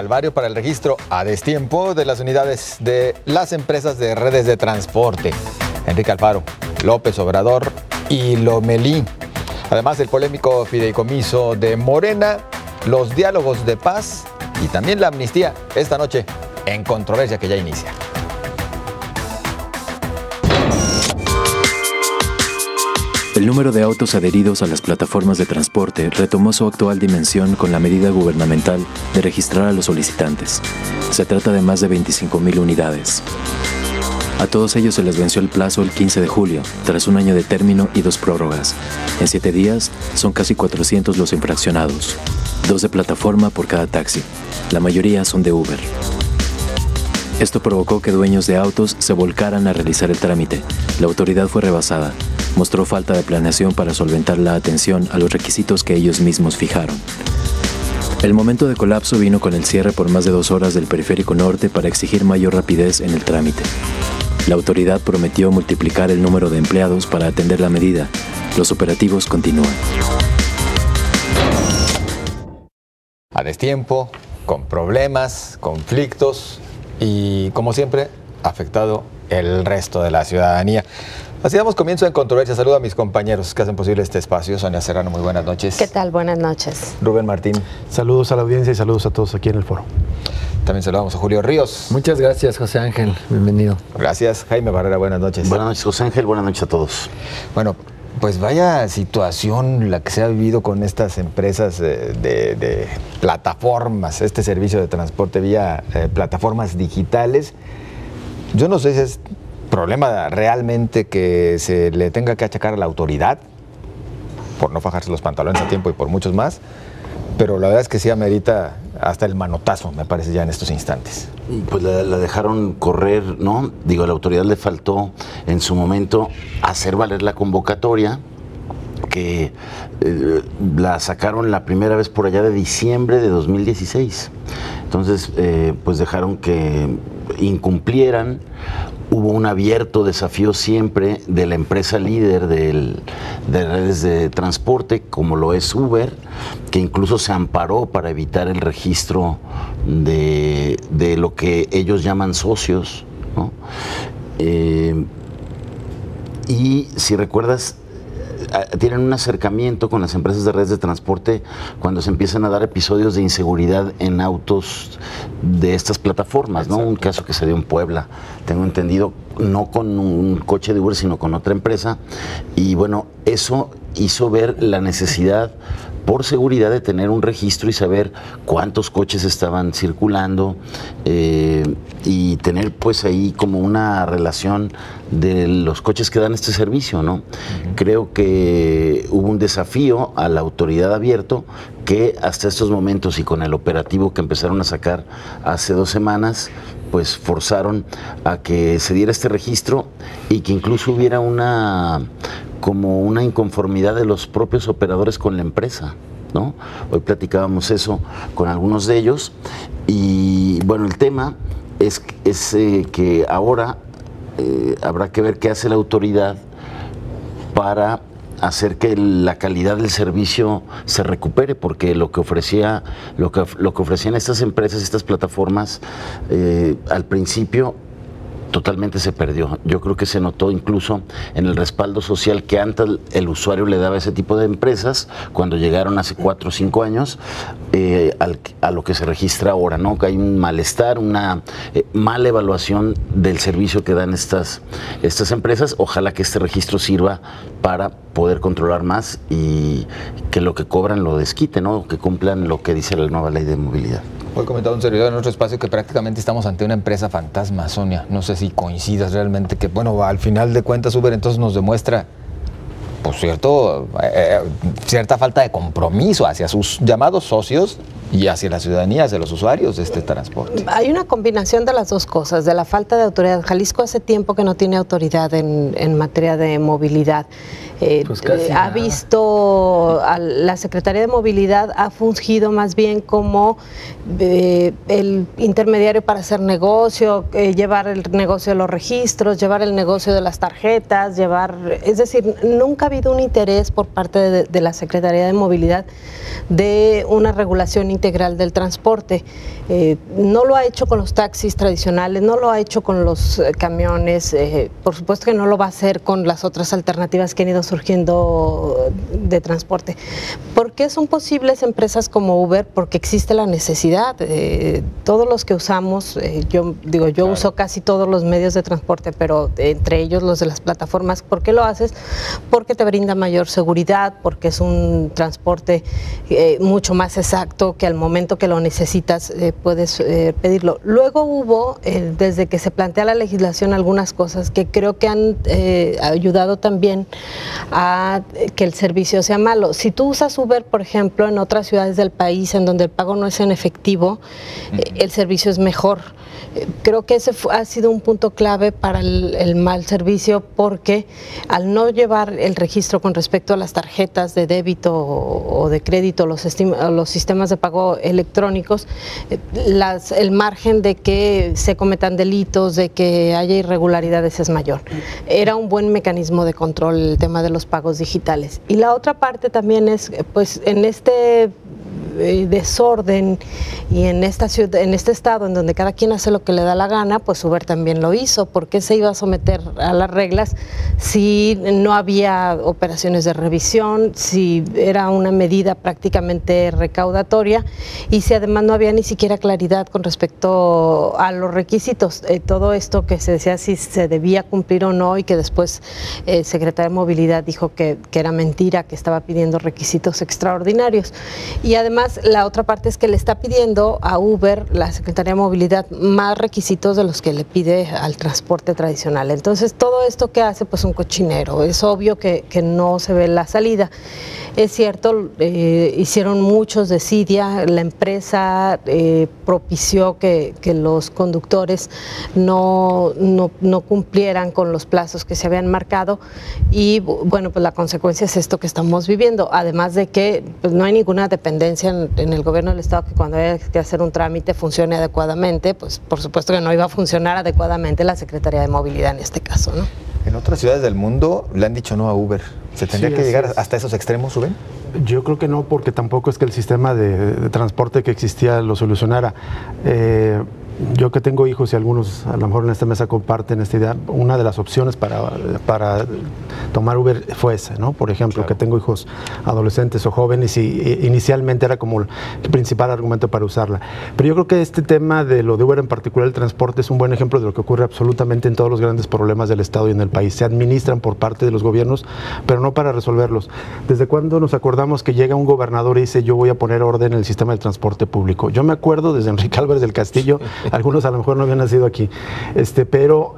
calvario para el registro a destiempo de las unidades de las empresas de redes de transporte. Enrique Alfaro, López Obrador y Lomelí. Además, el polémico fideicomiso de Morena, los diálogos de paz y también la amnistía esta noche en controversia que ya inicia. El número de autos adheridos a las plataformas de transporte retomó su actual dimensión con la medida gubernamental de registrar a los solicitantes. Se trata de más de 25,000 unidades. A todos ellos se les venció el plazo el 15 de julio, tras un año de término y 2 prórrogas. En 7 días son casi 400 los infraccionados, 2 de plataforma por cada taxi. La mayoría son de Uber. Esto provocó que dueños de autos se volcaran a realizar el trámite. La autoridad fue rebasada. Mostró falta de planeación para solventar la atención a los requisitos que ellos mismos fijaron. El momento de colapso vino con el cierre por más de 2 horas del Periférico Norte para exigir mayor rapidez en el trámite. La autoridad prometió multiplicar el número de empleados para atender la medida. Los operativos continúan. A destiempo, con problemas, conflictos y, como siempre, afectado el resto de la ciudadanía. Así damos comienzo en Controversia. Saludo a mis compañeros que hacen posible este espacio. Sonia Serrano, muy buenas noches. ¿Qué tal? Buenas noches. Rubén Martín. Saludos a la audiencia y saludos a todos aquí en el foro. También saludamos a Julio Ríos. Muchas gracias, José Ángel. Bienvenido. Gracias. Jaime Barrera, buenas noches. Buenas noches, José Ángel. Buenas noches a todos. Bueno, pues vaya situación la que se ha vivido con estas empresas de plataformas, este servicio de transporte vía plataformas digitales. Yo no sé si es problema realmente que se le tenga que achacar a la autoridad por no fajarse los pantalones a tiempo y por muchos más, pero la verdad es que sí amerita hasta el manotazo, me parece, ya en estos instantes. Pues la dejaron correr, ¿no? Digo, a la autoridad le faltó en su momento hacer valer la convocatoria, que la sacaron la primera vez por allá de diciembre de 2016. Entonces, pues dejaron que incumplieran. Hubo un abierto desafío siempre de la empresa líder de redes de transporte, como lo es Uber, que incluso se amparó para evitar el registro de lo que ellos llaman socios, ¿no? Y si recuerdas, tienen un acercamiento con las empresas de redes de transporte cuando se empiezan a dar episodios de inseguridad en autos de estas plataformas, ¿no? Un caso que se dio en Puebla, tengo entendido, no con un coche de Uber, sino con otra empresa. Y bueno, eso hizo ver la necesidad por seguridad de tener un registro y saber cuántos coches estaban circulando y tener pues ahí como una relación de los coches que dan este servicio, ¿no? Creo que hubo un desafío a la autoridad abierto que hasta estos momentos y con el operativo que empezaron a sacar hace 2 semanas, pues forzaron a que se diera este registro y que incluso hubiera como una inconformidad de los propios operadores con la empresa, ¿no? Hoy platicábamos eso con algunos de ellos y bueno, el tema es que ahora habrá que ver qué hace la autoridad para hacer que la calidad del servicio se recupere, porque lo que ofrecían estas empresas, estas plataformas, al principio totalmente se perdió. Yo creo que se notó incluso en el respaldo social que antes el usuario le daba a ese tipo de empresas cuando llegaron hace 4 o 5 años a lo que se registra ahora, ¿no? Que hay un malestar, una mala evaluación del servicio que dan estas empresas. Ojalá que este registro sirva para poder controlar más y que lo que cobran lo desquite, ¿no? Que cumplan lo que dice la nueva ley de movilidad. Hoy comentaba un servidor en otro espacio que prácticamente estamos ante una empresa fantasma, Sonia. No sé si coincidas realmente que, bueno, al final de cuentas Uber entonces nos demuestra, pues cierta falta de compromiso hacia sus llamados socios y hacia la ciudadanía, hacia los usuarios de este transporte. Hay una combinación de las dos cosas, de la falta de autoridad. Jalisco hace tiempo que no tiene autoridad en materia de movilidad. Ha visto, la Secretaría de Movilidad ha fungido más bien como el intermediario para hacer negocio, llevar el negocio de los registros, llevar el negocio de las tarjetas, es decir, nunca habido un interés por parte de la Secretaría de Movilidad de una regulación integral del transporte. No lo ha hecho con los taxis tradicionales, no lo ha hecho con los camiones, por supuesto que no lo va a hacer con las otras alternativas que han ido surgiendo de transporte. ¿Por qué son posibles empresas como Uber? Porque existe la necesidad. Todos los que usamos, yo uso casi todos los medios de transporte, pero entre ellos los de las plataformas. ¿Por qué lo haces? Porque te brinda mayor seguridad, porque es un transporte mucho más exacto, que al momento que lo necesitas puedes pedirlo. Luego hubo, desde que se plantea la legislación, algunas cosas que creo que han ayudado también a que el servicio sea malo. Si tú usas Uber, por ejemplo, en otras ciudades del país en donde el pago no es en efectivo, el servicio es mejor. Creo que ese ha sido un punto clave para el mal servicio, porque al no llevar el registro con respecto a las tarjetas de débito o de crédito, los sistemas de pago electrónicos, el margen de que se cometan delitos, de que haya irregularidades es mayor. Era un buen mecanismo de control el tema de los pagos digitales. Y la otra parte también es, pues, en este desorden y en esta ciudad, en este estado en donde cada quien hace lo que le da la gana, pues Uber también lo hizo. ¿Por qué se iba a someter a las reglas si no había operaciones de revisión, si era una medida prácticamente recaudatoria y si además no había ni siquiera claridad con respecto a los requisitos? Todo esto que se decía si se debía cumplir o no, y que después el secretario de Movilidad dijo que era mentira, que estaba pidiendo requisitos extraordinarios. Y además la otra parte es que le está pidiendo a Uber, la Secretaría de Movilidad, más requisitos de los que le pide al transporte tradicional. Entonces todo esto que hace, pues un cochinero. Es obvio que no se ve la salida. Es cierto, hicieron muchos desidia, la empresa propició que los conductores no cumplieran con los plazos que se habían marcado, y bueno, pues la consecuencia es esto que estamos viviendo, además de que pues, no hay ninguna dependencia en el gobierno del estado que cuando haya que hacer un trámite funcione adecuadamente. Pues por supuesto que no iba a funcionar adecuadamente la Secretaría de Movilidad en este caso, ¿no? En otras ciudades del mundo le han dicho no a Uber. ¿Se tendría que llegar hasta esos extremos, Rubén? Yo creo que no, porque tampoco es que el sistema de transporte que existía lo solucionara. Yo que tengo hijos, y algunos a lo mejor en esta mesa comparten esta idea, una de las opciones para tomar Uber fue esa, ¿no? Por ejemplo, claro, que tengo hijos adolescentes o jóvenes, y inicialmente era como el principal argumento para usarla. Pero yo creo que este tema de lo de Uber, en particular el transporte, es un buen ejemplo de lo que ocurre absolutamente en todos los grandes problemas del Estado y en el país. Se administran por parte de los gobiernos, pero no para resolverlos. ¿Desde cuándo nos acordamos que llega un gobernador y dice yo voy a poner orden en el sistema del transporte público? Yo me acuerdo desde Enrique Álvarez del Castillo, algunos a lo mejor no habían nacido aquí, pero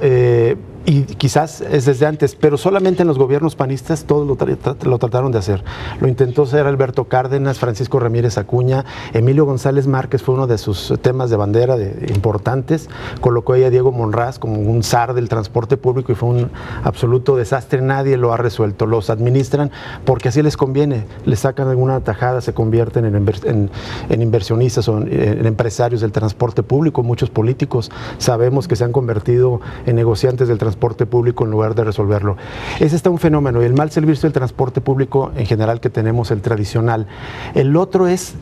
y quizás es desde antes, pero solamente en los gobiernos panistas todos lo trataron de hacer. Lo intentó hacer Alberto Cárdenas, Francisco Ramírez Acuña, Emilio González Márquez fue uno de sus temas de bandera importantes, colocó ahí a Diego Monraz como un zar del transporte público y fue un absoluto desastre. Nadie lo ha resuelto, los administran porque así les conviene, les sacan alguna tajada, se convierten en inversionistas o en empresarios del transporte público. Muchos políticos sabemos que se han convertido en negociantes del transporte público en lugar de resolverlo. Ese está un fenómeno, y el mal servicio del transporte público en general que tenemos, el tradicional. El otro es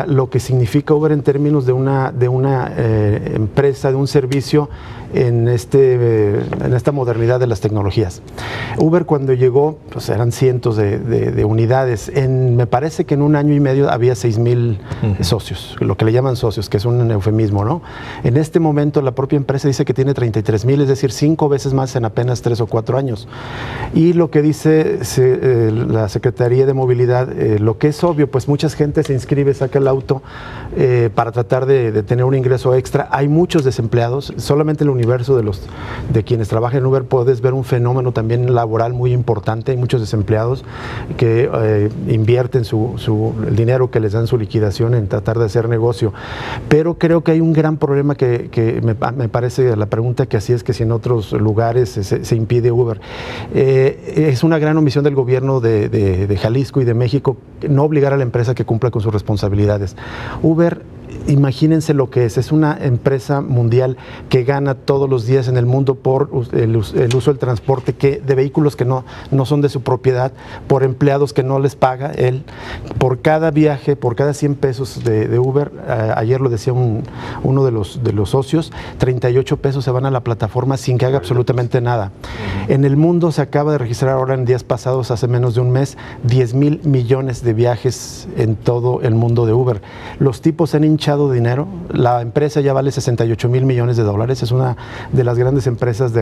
lo que significa Uber en términos de una empresa, de un servicio en esta modernidad de las tecnologías. Uber cuando llegó, pues eran cientos de unidades. Me parece que en un año y medio había 6,000 socios, lo que le llaman socios, que es un eufemismo, ¿no? En este momento la propia empresa dice que tiene 33,000, es decir, 5 veces más en apenas 3 o 4 años. Y lo que dice la Secretaría de Movilidad, lo que es obvio, pues mucha gente se inscribe, saca el auto para tratar de tener un ingreso extra. Hay muchos desempleados, solamente en el universo de quienes trabajan en Uber puedes ver un fenómeno también laboral muy importante. Hay muchos desempleados que invierten el dinero que les dan su liquidación en tratar de hacer negocio. Pero creo que hay un gran problema que me parece, la pregunta que así es que si en otros lugares se impide Uber. Es una gran omisión del gobierno de Jalisco y de México no obligar a la empresa que cumpla con sus responsabilidades. Uber imagínense lo que es una empresa mundial que gana todos los días en el mundo por el uso del transporte de vehículos que no son de su propiedad, por empleados que no les paga él, por cada viaje, por cada 100 pesos de Uber, ayer lo decía uno de los socios, 38 pesos se van a la plataforma sin que haga absolutamente nada. En el mundo se acaba de registrar ahora en días pasados, hace menos de un mes, 10,000 millones de viajes en todo el mundo de Uber. Los tipos se han hinchado de dinero, la empresa ya vale 68,000 millones de dólares, es una de las grandes empresas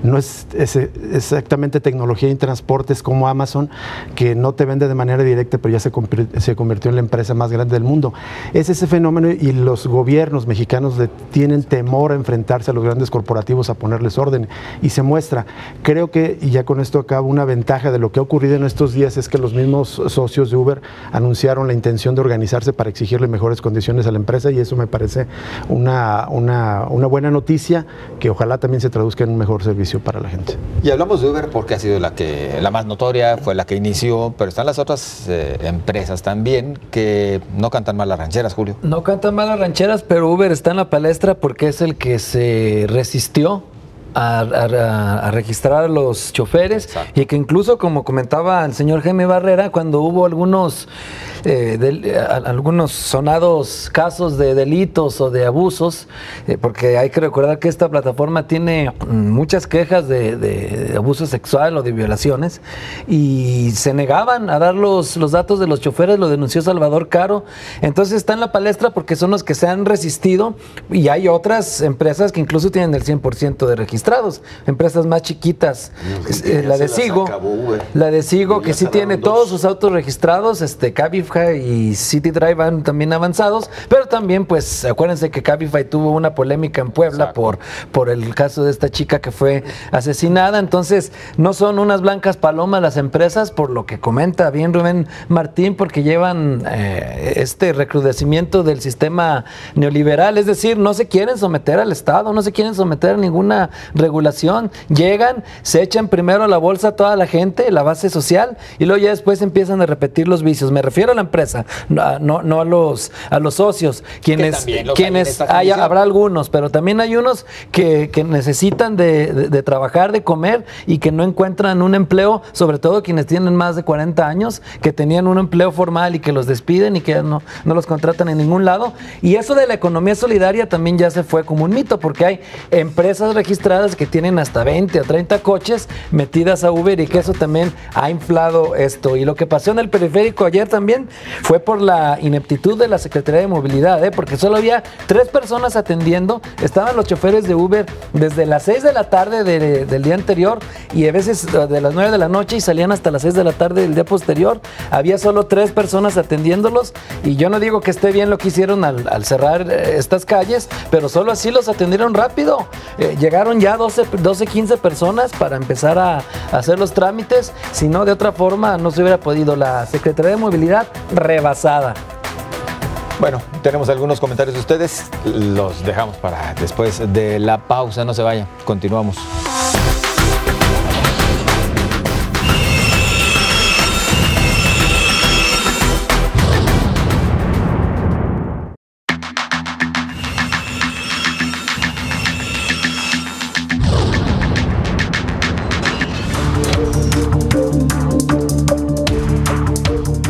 no es exactamente tecnología y transportes como Amazon, que no te vende de manera directa, pero ya se convirtió en la empresa más grande del mundo. Es ese fenómeno y los gobiernos mexicanos tienen temor a enfrentarse a los grandes corporativos, a ponerles orden, y se muestra. Creo que, y ya con esto acabo, una ventaja de lo que ha ocurrido en estos días es que los mismos socios de Uber anunciaron la intención de organizarse para exigirle mejores condiciones a la empresa, y eso me parece una buena noticia que ojalá también se traduzca en un mejor servicio para la gente. Y hablamos de Uber porque ha sido la más notoria, fue la que inició, pero están las otras empresas también que no cantan mal las rancheras, Julio. No cantan mal las rancheras, pero Uber está en la palestra porque es el que se resistió a registrar a los choferes. Exacto. Y que incluso, como comentaba el señor Jaime Barrera, cuando hubo algunos sonados casos de delitos o de abusos, porque hay que recordar que esta plataforma tiene muchas quejas de abuso sexual o de violaciones, y se negaban a dar los datos de los choferes, lo denunció Salvador Caro. Entonces está en la palestra porque son los que se han resistido, y hay otras empresas que incluso tienen el 100% de registrados, empresas más chiquitas, la de Sigo, que sí tiene todos sus autos registrados, Cabify y City Drive van también avanzados, pero también, pues, acuérdense que Cabify tuvo una polémica en Puebla por el caso de esta chica que fue asesinada. Entonces, no son unas blancas palomas las empresas, por lo que comenta bien Rubén Martín, porque llevan este recrudecimiento del sistema neoliberal, es decir, no se quieren someter al Estado, no se quieren someter a ninguna regulación, llegan, se echan primero a la bolsa a toda la gente, la base social, y luego ya después empiezan a repetir los vicios. Me refiero a la empresa, no a los socios, quienes habrá algunos, pero también hay unos que necesitan de trabajar, de comer, y que no encuentran un empleo, sobre todo quienes tienen más de 40 años, que tenían un empleo formal y que los despiden y que no los contratan en ningún lado. Y eso de la economía solidaria también ya se fue como un mito, porque hay empresas registradas que tienen hasta 20 o 30 coches metidas a Uber, y que eso también ha inflado esto. Y lo que pasó en el periférico ayer también fue por la ineptitud de la Secretaría de Movilidad, porque solo había 3 personas atendiendo, estaban los choferes de Uber desde las 6 de la tarde del día anterior, y a veces de las 9 de la noche, y salían hasta las 6 de la tarde del día posterior. Había solo 3 personas atendiéndolos, y yo no digo que esté bien lo que hicieron al cerrar estas calles, pero solo así los atendieron rápido. Llegaron ya 12, 15 personas para empezar a hacer los trámites, si no, de otra forma no se hubiera podido. La Secretaría de Movilidad rebasada. Bueno, tenemos algunos comentarios de ustedes, los dejamos para después de la pausa, no se vayan, continuamos.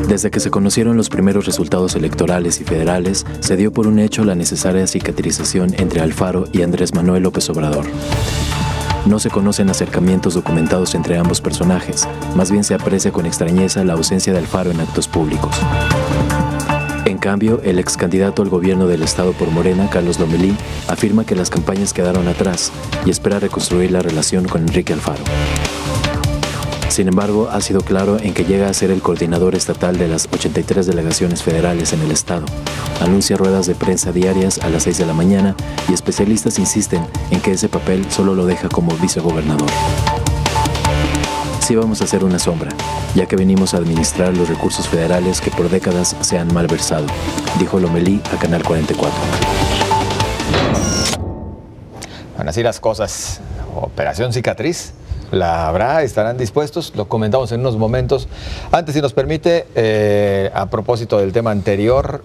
Desde que se conocieron los primeros resultados electorales y federales, se dio por un hecho la necesaria cicatrización entre Alfaro y Andrés Manuel López Obrador. No se conocen acercamientos documentados entre ambos personajes, más bien se aprecia con extrañeza la ausencia de Alfaro en actos públicos. En cambio, el ex candidato al gobierno del estado por Morena, Carlos Lomelí, afirma que las campañas quedaron atrás y espera reconstruir la relación con Enrique Alfaro. Sin embargo, ha sido claro en que llega a ser el coordinador estatal de las 83 delegaciones federales en el estado. Anuncia ruedas de prensa diarias a las 6 de la mañana y especialistas insisten en que ese papel solo lo deja como vicegobernador. Sí vamos a hacer una sombra, ya que venimos a administrar los recursos federales que por décadas se han malversado, dijo Lomelí a Canal 44. Van así las cosas. Operación Cicatriz. la habrá, estarán dispuestos, lo comentamos en unos momentos. Antes, si nos permite, a propósito del tema anterior,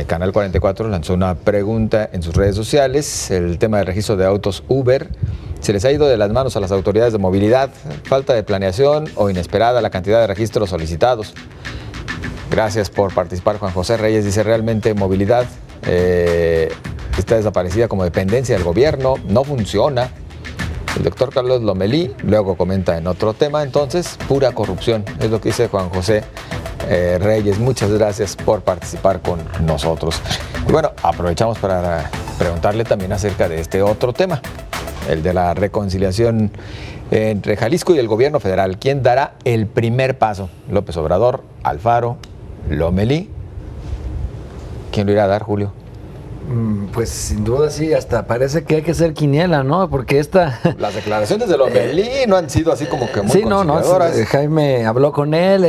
Canal 44 lanzó una pregunta en sus redes sociales, el tema del registro de autos Uber. ¿Se les ha ido de las manos a las autoridades de movilidad? ¿Falta de planeación o inesperada la cantidad de registros solicitados? Gracias por participar, Juan José Reyes. Dice, realmente movilidad está desaparecida como dependencia del gobierno, no funciona. El doctor Carlos Lomelí luego comenta en otro tema, entonces, pura corrupción, es lo que dice Juan José Reyes. Muchas gracias por participar con nosotros. Y bueno, aprovechamos para preguntarle también acerca de este otro tema, el de la reconciliación entre Jalisco y el gobierno federal. ¿Quién dará el primer paso? ¿López Obrador, Alfaro, Lomelí? ¿Quién lo irá a dar, Julio? Pues sin duda sí, hasta parece que hay que ser quiniela, ¿no? Porque las declaraciones de Lomelí no han sido así como que muy conciliadoras. Sí, Jaime habló con él,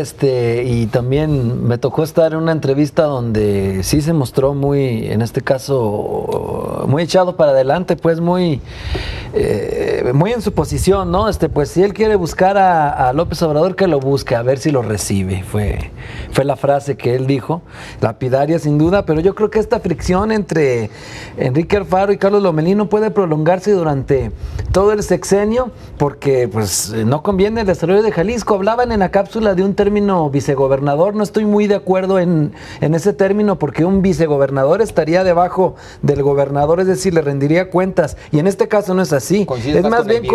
y también me tocó estar en una entrevista donde sí se mostró muy, en este caso, muy echado para adelante, pues muy en su posición, ¿no? Pues si él quiere buscar a López Obrador, que lo busque, a ver si lo recibe. Fue la frase que él dijo, lapidaria sin duda, pero yo creo que esta fricción entre Enrique Alfaro y Carlos Lomelí no puede prolongarse durante todo el sexenio, porque pues no conviene el desarrollo de Jalisco. Hablaban en la cápsula de un término vicegobernador, no estoy muy de acuerdo en ese término, porque un vicegobernador estaría debajo del gobernador, es decir, le rendiría cuentas, y en este caso no es así, es más bien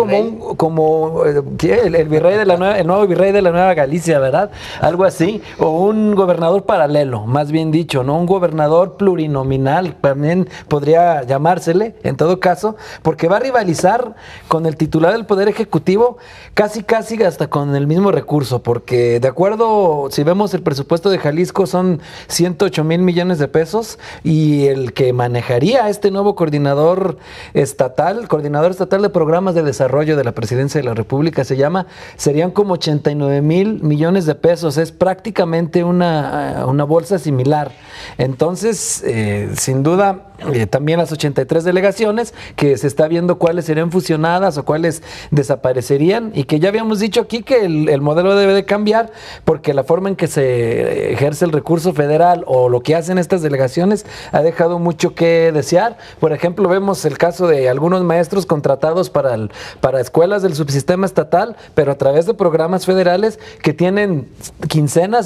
como el virrey de el nuevo virrey de la Nueva Galicia, ¿verdad? Algo así, o un gobernador paralelo, más bien dicho, ¿no? Un gobernador plurinominal, también podría llamársele, en todo caso, porque va a rivalizar con el titular del Poder Ejecutivo casi hasta con el mismo recurso, porque de acuerdo, si vemos el presupuesto de Jalisco son 108,000 millones de pesos, y el que manejaría este nuevo coordinador estatal de programas de desarrollo de la Presidencia de la República serían como 89,000 millones de pesos, es prácticamente una bolsa similar. Entonces, sin duda, también las 83 delegaciones, que se está viendo cuáles serían fusionadas o cuáles desaparecerían, y que ya habíamos dicho aquí que el modelo debe de cambiar, porque la forma en que se ejerce el recurso federal o lo que hacen estas delegaciones ha dejado mucho que desear. Por ejemplo, vemos el caso de algunos maestros contratados para escuelas del subsistema estatal, pero a través de programas federales que tienen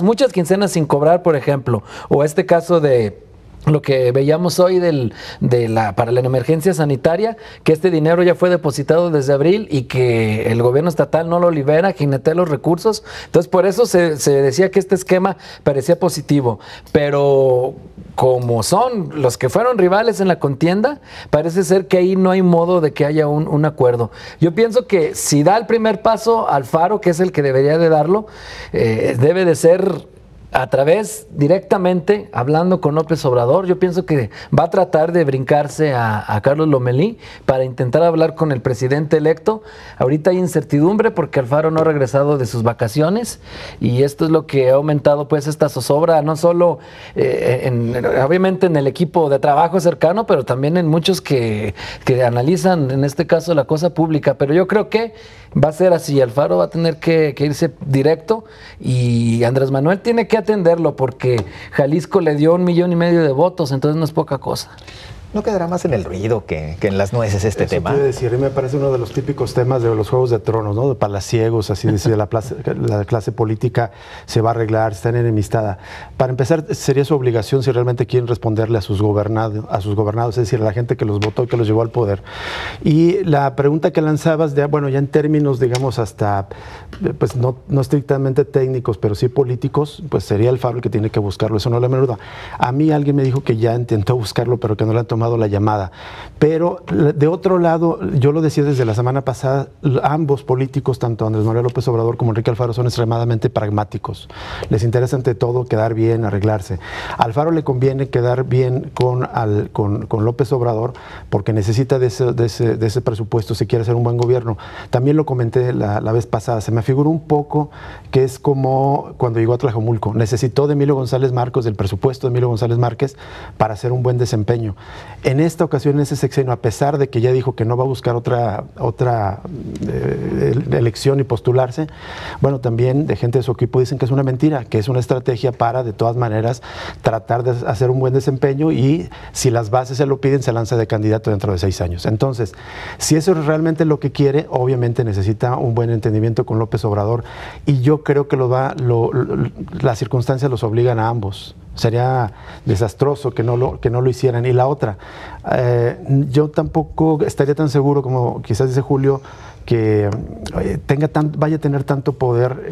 muchas quincenas sin cobrar, por ejemplo, o este caso de lo que veíamos hoy para la emergencia sanitaria, que este dinero ya fue depositado desde abril y que el gobierno estatal no lo libera, jinetea los recursos. Entonces, por eso se decía que este esquema parecía positivo, pero como son los que fueron rivales en la contienda, parece ser que ahí no hay modo de que haya un acuerdo. Yo pienso que si da el primer paso Alfaro, que es el que debería de darlo, debe de ser a través, directamente, hablando con López Obrador. Yo pienso que va a tratar de brincarse a Carlos Lomelí para intentar hablar con el presidente electo. Ahorita hay incertidumbre porque Alfaro no ha regresado de sus vacaciones, y esto es lo que ha aumentado pues esta zozobra, no solo obviamente en el equipo de trabajo cercano, pero también en muchos que analizan, en este caso, la cosa pública. Pero yo creo que va a ser así, Alfaro va a tener que irse directo, y Andrés Manuel tiene que atenderlo, porque Jalisco le dio 1,5 millones de votos, entonces no es poca cosa. ¿No quedará más en el ruido que en las nueces este tema? Quiero decir, me parece uno de los típicos temas de los Juegos de Tronos, ¿no? De palaciegos, así decir, la clase política se va a arreglar, está enemistada. Para empezar, sería su obligación, si realmente quieren responderle a sus gobernados, es decir, a la gente que los votó y que los llevó al poder. Y la pregunta que lanzabas, ya en términos, digamos, hasta, pues no estrictamente técnicos, pero sí políticos, pues sería Alfaro el que tiene que buscarlo, eso no le menor duda. A mí alguien me dijo que ya intentó buscarlo, pero que no le han tomado la llamada. Pero de otro lado, yo lo decía desde la semana pasada, ambos políticos, tanto Andrés Manuel López Obrador como Enrique Alfaro, son extremadamente pragmáticos. Les interesa ante todo quedar bien, arreglarse. A Alfaro le conviene quedar bien con López Obrador, porque necesita de ese presupuesto si quiere hacer un buen gobierno. También lo comenté la vez pasada, se me figuró un poco que es como cuando llegó a Tlajomulco, necesitó de Emilio González Marcos, del presupuesto de Emilio González Márquez, para hacer un buen desempeño. En esta ocasión, en ese sexenio, a pesar de que ya dijo que no va a buscar otra elección y postularse, bueno, también de gente de su equipo dicen que es una mentira, que es una estrategia para, de todas maneras, tratar de hacer un buen desempeño, y si las bases se lo piden, se lanza de candidato dentro de 6 años. Entonces, si eso es realmente lo que quiere, obviamente necesita un buen entendimiento con López Obrador, y yo creo que las circunstancias los obligan a ambos. Sería desastroso que no lo hicieran. Y la otra, yo tampoco estaría tan seguro como quizás dice Julio, que vaya a tener tanto poder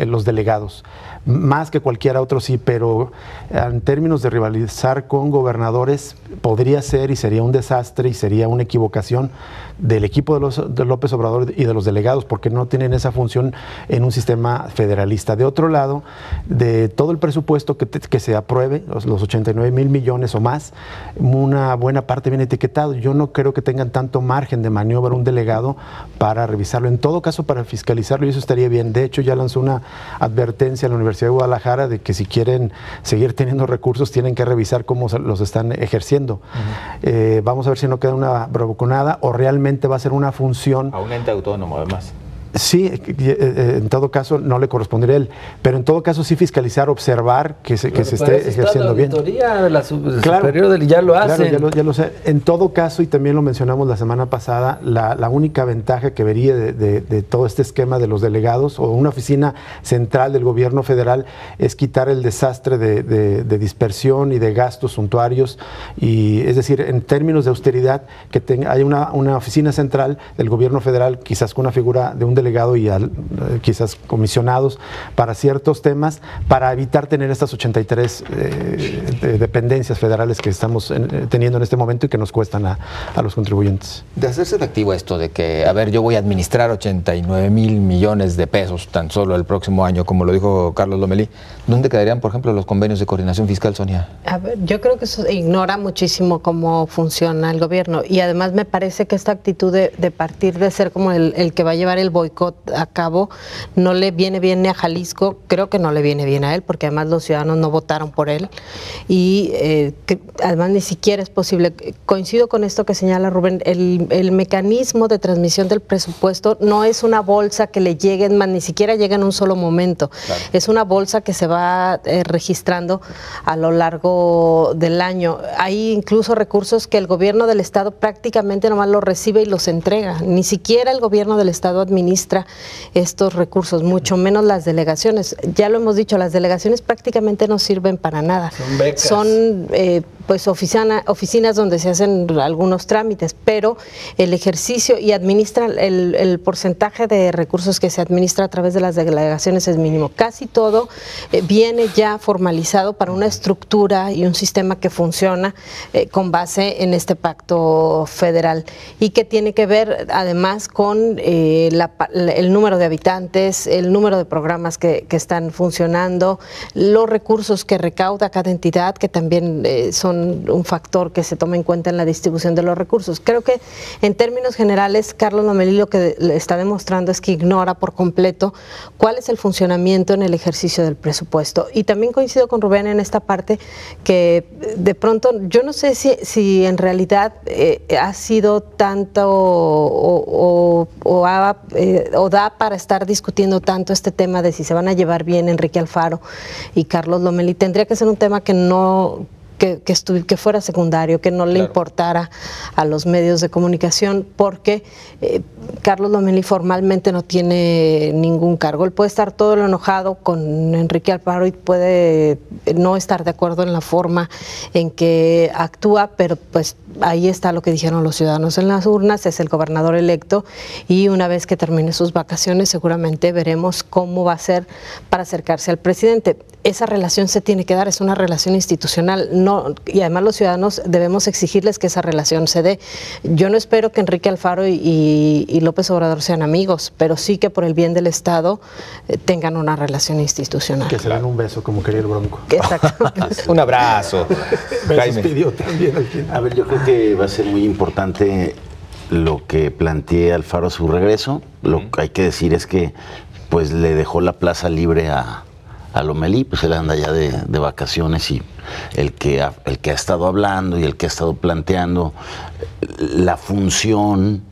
los delegados, más que cualquier otro, sí, pero en términos de rivalizar con gobernadores podría ser, y sería un desastre y sería una equivocación del equipo de López Obrador y de los delegados, porque no tienen esa función en un sistema federalista. De otro lado, de todo el presupuesto que se apruebe, los 89,000 millones o más, una buena parte viene etiquetado. Yo no creo que tengan tanto margen de maniobra un delegado para revisarlo, en todo caso para fiscalizarlo, y eso estaría bien. De hecho, ya lanzó una advertencia a la Universidad de Guadalajara de que si quieren seguir teniendo recursos tienen que revisar cómo los están ejerciendo. Vamos a ver si no queda una bravuconada o realmente va a ser una función a un ente autónomo, además. Sí, en todo caso no le correspondería a él, pero en todo caso sí fiscalizar, observar que se esté ejerciendo bien. La auditoría de la superior ya lo hacen. Claro, ya lo sé. En todo caso, y también lo mencionamos la semana pasada, la única ventaja que vería de todo este esquema de los delegados o una oficina central del gobierno federal es quitar el desastre de dispersión y de gastos suntuarios, y es decir, en términos de austeridad, que haya una oficina central del gobierno federal, quizás con una figura de un delegado y quizás comisionados para ciertos temas, para evitar tener estas 83 dependencias federales que estamos teniendo en este momento y que nos cuestan a los contribuyentes. De hacerse efectivo esto de que, a ver, yo voy a administrar 89,000 millones de pesos tan solo el próximo año, como lo dijo Carlos Lomelí, ¿dónde quedarían, por ejemplo, los convenios de coordinación fiscal, Sonia? A ver, yo creo que eso ignora muchísimo cómo funciona el gobierno, y además me parece que esta actitud de partir de ser como el que va a llevar el boicot a cabo no le viene bien ni a Jalisco, creo que no le viene bien a él, porque además los ciudadanos no votaron por él, y además ni siquiera es posible. Coincido con esto que señala Rubén, el mecanismo de transmisión del presupuesto no es una bolsa que le lleguen, ni siquiera llega en un solo momento, claro. Es una bolsa que se va registrando a lo largo del año. Hay incluso recursos que el gobierno del estado prácticamente nomás los recibe y los entrega, ni siquiera el gobierno del estado administra estos recursos, mucho menos las delegaciones. Ya lo hemos dicho, las delegaciones prácticamente no sirven para nada. Son becas. Son pues oficinas donde se hacen algunos trámites, pero el ejercicio y administra el porcentaje de recursos que se administra a través de las delegaciones es mínimo. Casi todo viene ya formalizado para una estructura y un sistema que funciona con base en este pacto federal, y que tiene que ver además con el número de habitantes, el número de programas que están funcionando, los recursos que recauda cada entidad, que también son un factor que se toma en cuenta en la distribución de los recursos. Creo que en términos generales, Carlos Lomelí lo que le está demostrando es que ignora por completo cuál es el funcionamiento en el ejercicio del presupuesto. Y también coincido con Rubén en esta parte que de pronto, yo no sé si en realidad ha sido tanto o da para estar discutiendo tanto este tema de si se van a llevar bien Enrique Alfaro y Carlos Lomelí. Tendría que ser un tema que no... Que fuera secundario, que no le importara a los medios de comunicación, porque Carlos Lomelí formalmente no tiene ningún cargo. Él puede estar todo lo enojado con Enrique Alfaro y puede no estar de acuerdo en la forma en que actúa, pero pues ahí está lo que dijeron los ciudadanos en las urnas, es el gobernador electo, y una vez que termine sus vacaciones seguramente veremos cómo va a ser para acercarse al presidente. Esa relación se tiene que dar, es una relación institucional, y además los ciudadanos debemos exigirles que esa relación se dé. Yo no espero que Enrique Alfaro y López Obrador sean amigos, pero sí que por el bien del Estado tengan una relación institucional. Que se den un beso, como quería el Bronco. Exactamente. Un abrazo. Besos pidió también al final. A ver, yo creo que va a ser muy importante lo que plantee Alfaro a su regreso. Lo que hay que decir es que pues le dejó la plaza libre a a Lomelí, pues él anda ya de vacaciones, y el que ha estado hablando y el que ha estado planteando la función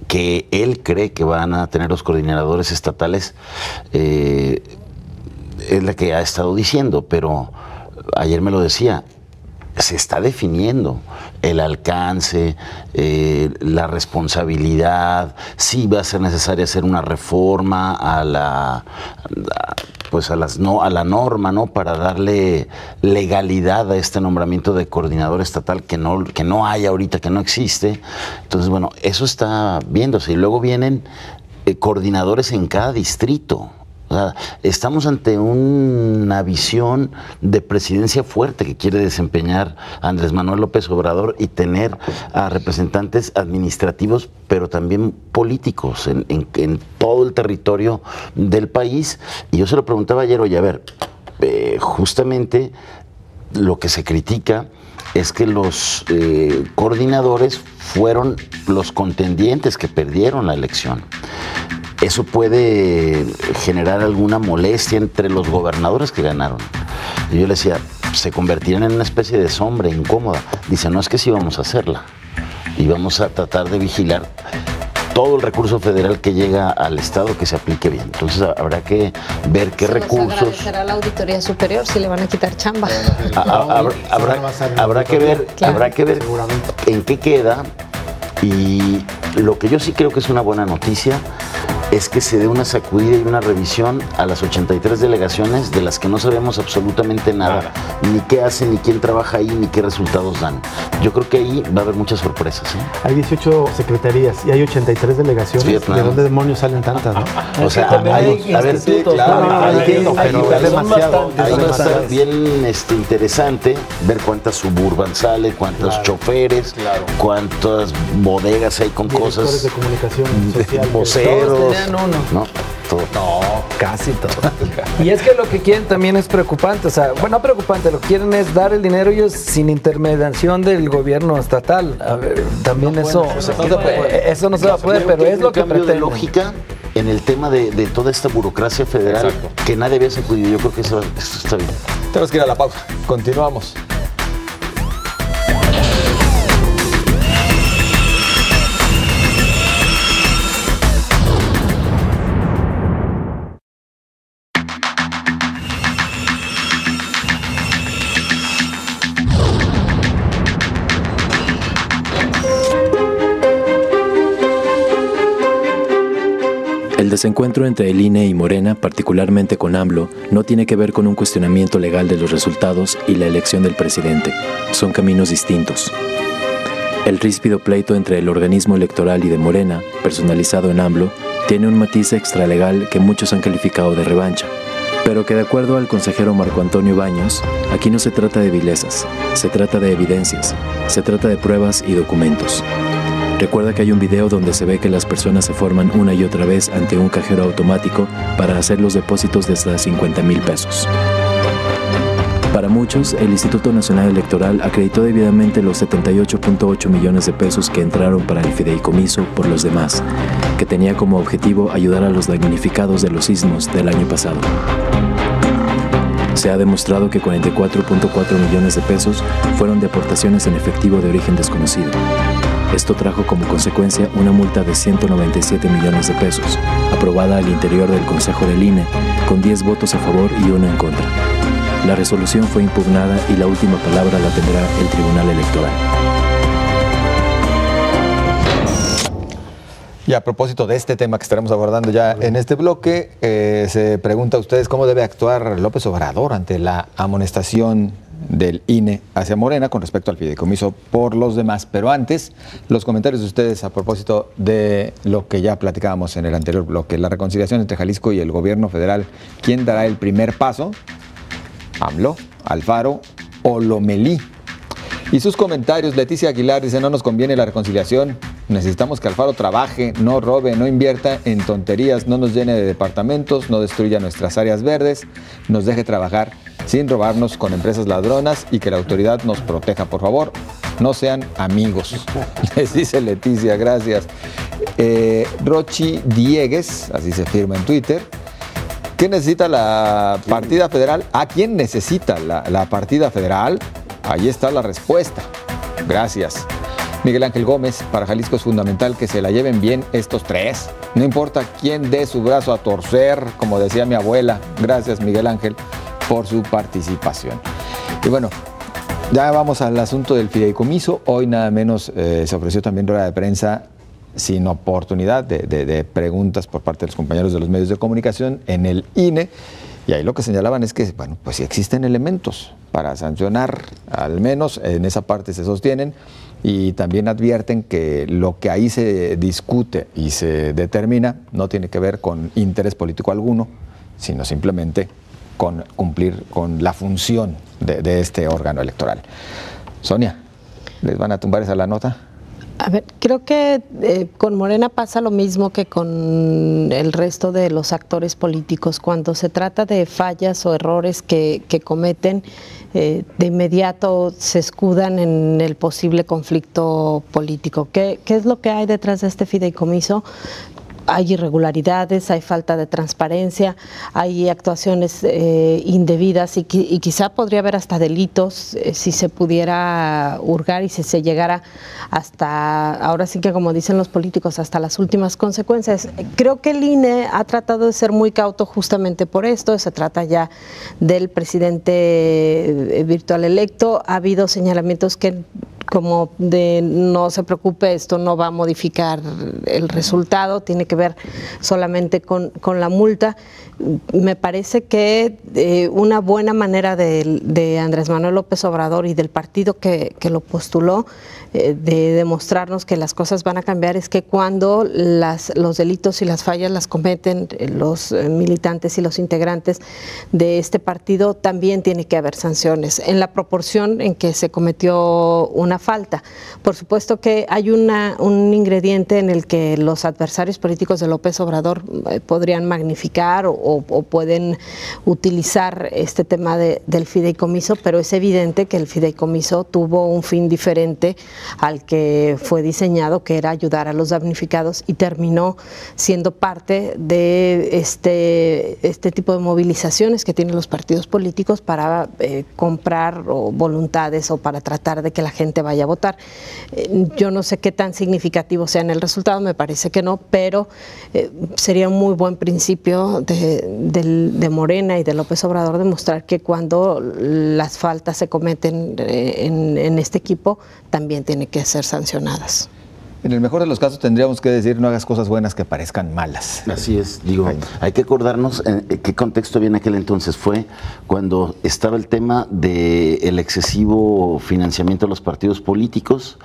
que él cree que van a tener los coordinadores estatales, es la que ha estado diciendo, pero ayer me lo decía, se está definiendo el alcance, la responsabilidad, si va a ser necesaria hacer una reforma a la norma, ¿no? Para darle legalidad a este nombramiento de coordinador estatal que no hay ahorita, que no existe. Entonces, bueno, eso está viéndose. Y luego vienen coordinadores en cada distrito. O sea, estamos ante una visión de presidencia fuerte que quiere desempeñar Andrés Manuel López Obrador, y tener a representantes administrativos, pero también políticos en todo el territorio del país. Y yo se lo preguntaba ayer, oye, a ver, justamente lo que se critica es que los coordinadores fueron los contendientes que perdieron la elección. Eso puede generar alguna molestia entre los gobernadores que ganaron. Y yo le decía, se convertirían en una especie de sombra incómoda. Dice, no, es que sí vamos a hacerla. Y vamos a tratar de vigilar todo el recurso federal que llega al Estado, que se aplique bien. Entonces habrá que ver qué recursos... agradecerá a la Auditoría Superior si le van a quitar chamba. Habrá que ver en qué queda. Y lo que yo sí creo que es una buena noticia es que se dé una sacudida y una revisión a las 83 delegaciones de las que no sabemos absolutamente nada, ni qué hacen, ni quién trabaja ahí, ni qué resultados dan. Yo creo que ahí va a haber muchas sorpresas, ¿eh? Hay 18 secretarías y hay 83 delegaciones. Sí, ¿de dónde demonios salen tantas, no? O sea, hay institutos, pero es demasiado. Ahí va a estar bien interesante ver cuántas Suburban sale, cuántos choferes, cuántas bodegas hay con cosas. De comunicación social. Voceros. No, todo. No, casi todo. Y es que lo que quieren también es preocupante, o sea, bueno, no preocupante, lo que quieren es dar el dinero ellos sin intermediación del gobierno estatal. A ver, también no eso no se va a poder, pero es lo que cambio pretenden. De lógica en el tema de toda esta burocracia federal. Exacto. Que nadie había sacudido. Yo creo que eso está bien. Tenemos que ir a la pausa. Continuamos. El desencuentro entre el INE y Morena, particularmente con AMLO, no tiene que ver con un cuestionamiento legal de los resultados y la elección del presidente. Son caminos distintos. El ríspido pleito entre el organismo electoral y de Morena, personalizado en AMLO, tiene un matiz extralegal que muchos han calificado de revancha, pero que de acuerdo al consejero Marco Antonio Baños, aquí no se trata de vilezas, se trata de evidencias, se trata de pruebas y documentos. Recuerda que hay un video donde se ve que las personas se forman una y otra vez ante un cajero automático para hacer los depósitos de hasta 50,000 pesos. Para muchos, el Instituto Nacional Electoral acreditó debidamente los 78.8 millones de pesos que entraron para el fideicomiso por los demás, que tenía como objetivo ayudar a los damnificados de los sismos del año pasado. Se ha demostrado que 44.4 millones de pesos fueron de aportaciones en efectivo de origen desconocido. Esto trajo como consecuencia una multa de 197 millones de pesos, aprobada al interior del Consejo del INE, con 10 votos a favor y 1 en contra. La resolución fue impugnada y la última palabra la tendrá el Tribunal Electoral. Y a propósito de este tema que estaremos abordando ya en este bloque, se pregunta a ustedes cómo debe actuar López Obrador ante la amonestación del INE hacia Morena con respecto al fideicomiso por los demás. Pero antes, los comentarios de ustedes a propósito de lo que ya platicábamos en el anterior bloque, la reconciliación entre Jalisco y el gobierno federal. ¿Quién dará el primer paso? ¿AMLO, Alfaro o Lomelí? Y sus comentarios, Leticia Aguilar dice, no nos conviene la reconciliación, necesitamos que Alfaro trabaje, no robe, no invierta en tonterías, no nos llene de departamentos, no destruya nuestras áreas verdes, nos deje trabajar sin robarnos con empresas ladronas y que la autoridad nos proteja, por favor, no sean amigos. Les dice Leticia, gracias. Rochi Diegues, así se firma en Twitter, ¿Qué necesita la partida federal? ¿A quién necesita la partida federal? Ahí está la respuesta. Gracias. Miguel Ángel Gómez, para Jalisco es fundamental que se la lleven bien estos tres. No importa quién dé su brazo a torcer, como decía mi abuela. Gracias, Miguel Ángel, por su participación. Y bueno, ya vamos al asunto del fideicomiso. Hoy nada menos se ofreció también rueda de prensa sin oportunidad de preguntas por parte de los compañeros de los medios de comunicación en el INE. Y ahí lo que señalaban es que, bueno, pues sí existen elementos para sancionar, al menos en esa parte se sostienen, y también advierten que lo que ahí se discute y se determina no tiene que ver con interés político alguno, sino simplemente con cumplir con la función de este órgano electoral. Sonia, ¿les van a tumbar esa la nota? A ver, creo que con Morena pasa lo mismo que con el resto de los actores políticos. Cuando se trata de fallas o errores que cometen, de inmediato se escudan en el posible conflicto político. ¿Qué es lo que hay detrás de este fideicomiso? Hay irregularidades, hay falta de transparencia, hay actuaciones indebidas y quizá podría haber hasta delitos si se pudiera hurgar y si se llegara hasta, ahora sí que como dicen los políticos, hasta las últimas consecuencias. Creo que el INE ha tratado de ser muy cauto justamente por esto. Se trata ya del presidente virtual electo. Ha habido señalamientos que como de no se preocupe, esto no va a modificar el resultado, tiene que ver solamente con la multa. Me parece que una buena manera de Andrés Manuel López Obrador y del partido que lo postuló de demostrarnos que las cosas van a cambiar es que cuando los delitos y las fallas las cometen los militantes y los integrantes de este partido, también tiene que haber sanciones en la proporción en que se cometió una falta. Por supuesto que hay un ingrediente en el que los adversarios políticos de López Obrador podrían magnificar o pueden utilizar este tema del fideicomiso, pero es evidente que el fideicomiso tuvo un fin diferente al que fue diseñado, que era ayudar a los damnificados, y terminó siendo parte de este tipo de movilizaciones que tienen los partidos políticos para comprar voluntades o para tratar de que la gente vaya a votar. Yo no sé qué tan significativo sea en el resultado, me parece que no, pero sería un muy buen principio de Morena y de López Obrador demostrar que cuando las faltas se cometen en este equipo, también tienen que ser sancionadas. En el mejor de los casos tendríamos que decir no hagas cosas buenas que parezcan malas. Así es, digo, hay que acordarnos en qué contexto había en aquel entonces. Fue cuando estaba el tema del excesivo financiamiento de los partidos políticos,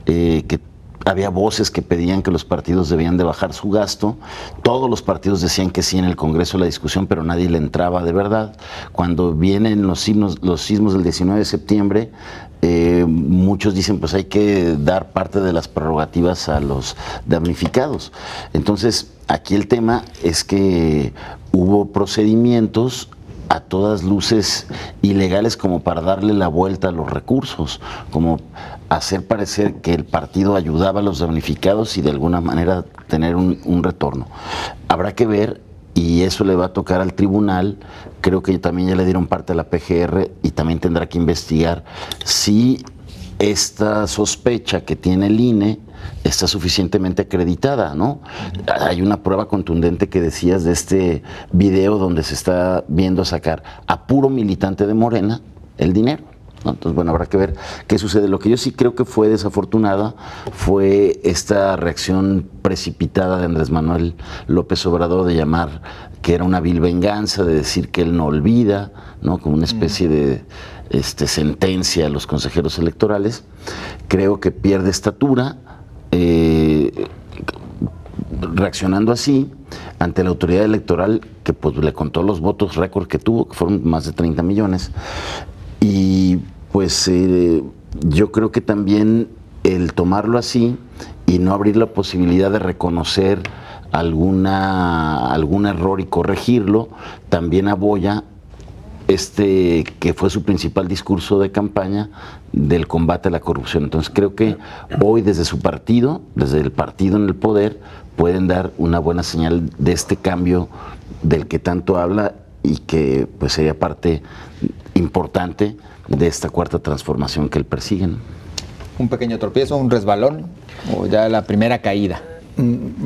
que había voces que pedían que los partidos debían de bajar su gasto. Todos los partidos decían que sí en el Congreso la discusión, pero nadie le entraba de verdad. Cuando vienen los sismos del 19 de septiembre, muchos dicen pues hay que dar parte de las prerrogativas a los damnificados. Entonces, aquí el tema es que hubo procedimientos a todas luces ilegales como para darle la vuelta a los recursos, como hacer parecer que el partido ayudaba a los damnificados y de alguna manera tener un retorno. Habrá que ver, y eso le va a tocar al tribunal. Creo que también ya le dieron parte a la PGR y también tendrá que investigar si esta sospecha que tiene el INE está suficientemente acreditada, ¿no? Hay una prueba contundente que decías de este video donde se está viendo sacar a puro militante de Morena el dinero, ¿no? Entonces, bueno, habrá que ver qué sucede. Lo que yo sí creo que fue desafortunada fue esta reacción precipitada de Andrés Manuel López Obrador de llamar que era una vil venganza, de decir que él no olvida, ¿no? Como una especie de sentencia a los consejeros electorales. Creo que pierde estatura reaccionando así ante la autoridad electoral, que pues le contó los votos récord que tuvo, que fueron más de 30 millones. Y pues yo creo que también el tomarlo así y no abrir la posibilidad de reconocer algún error y corregirlo, también aboya que fue su principal discurso de campaña del combate a la corrupción. Entonces creo que hoy desde su partido, desde el partido en el poder, pueden dar una buena señal de este cambio del que tanto habla y que pues sería parte importante de esta cuarta transformación que él persigue, ¿no? Un pequeño tropiezo, un resbalón o ya la primera caída.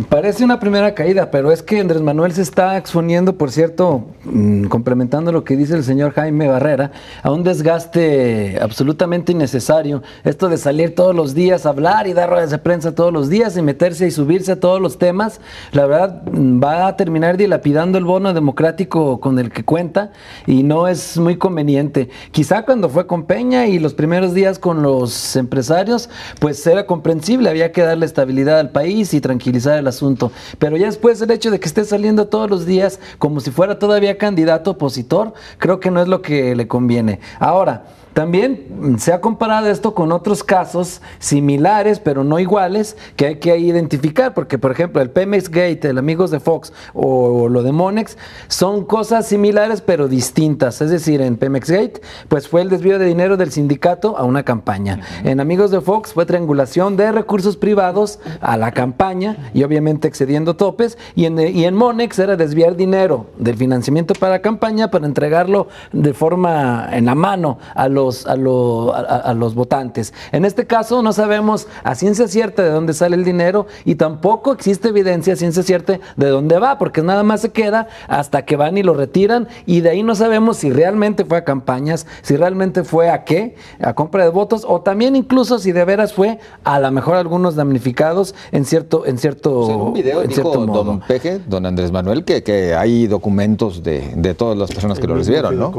Parece una primera caída, pero es que Andrés Manuel se está exponiendo, por cierto, complementando lo que dice el señor Jaime Barrera, a un desgaste absolutamente innecesario. Esto de salir todos los días a hablar y dar ruedas de prensa todos los días y meterse y subirse a todos los temas, la verdad va a terminar dilapidando el bono democrático con el que cuenta y no es muy conveniente. Quizá cuando fue con Peña y los primeros días con los empresarios, pues era comprensible, había que darle estabilidad al país y tranquilizar el asunto, pero ya después el hecho de que esté saliendo todos los días como si fuera todavía candidato opositor, creo que no es lo que le conviene. Ahora, también se ha comparado esto con otros casos similares, pero no iguales, que hay que identificar, porque por ejemplo el Pemex Gate, el Amigos de Fox o lo de Monex, son cosas similares pero distintas. Es decir, en Pemex Gate pues fue el desvío de dinero del sindicato a una campaña. En Amigos de Fox fue triangulación de recursos privados a la campaña y obviamente excediendo topes, y en Monex era desviar dinero del financiamiento para la campaña para entregarlo de forma en la mano a los votantes. En este caso no sabemos a ciencia cierta de dónde sale el dinero y tampoco existe evidencia a ciencia cierta de dónde va, porque nada más se queda hasta que van y lo retiran y de ahí no sabemos si realmente fue a campañas, si realmente fue a qué, a compra de votos, o también incluso si de veras fue a lo mejor algunos damnificados en cierto pues en un video dijo don Peje, don Andrés Manuel, que hay documentos de todas las personas que lo recibieron, ¿no?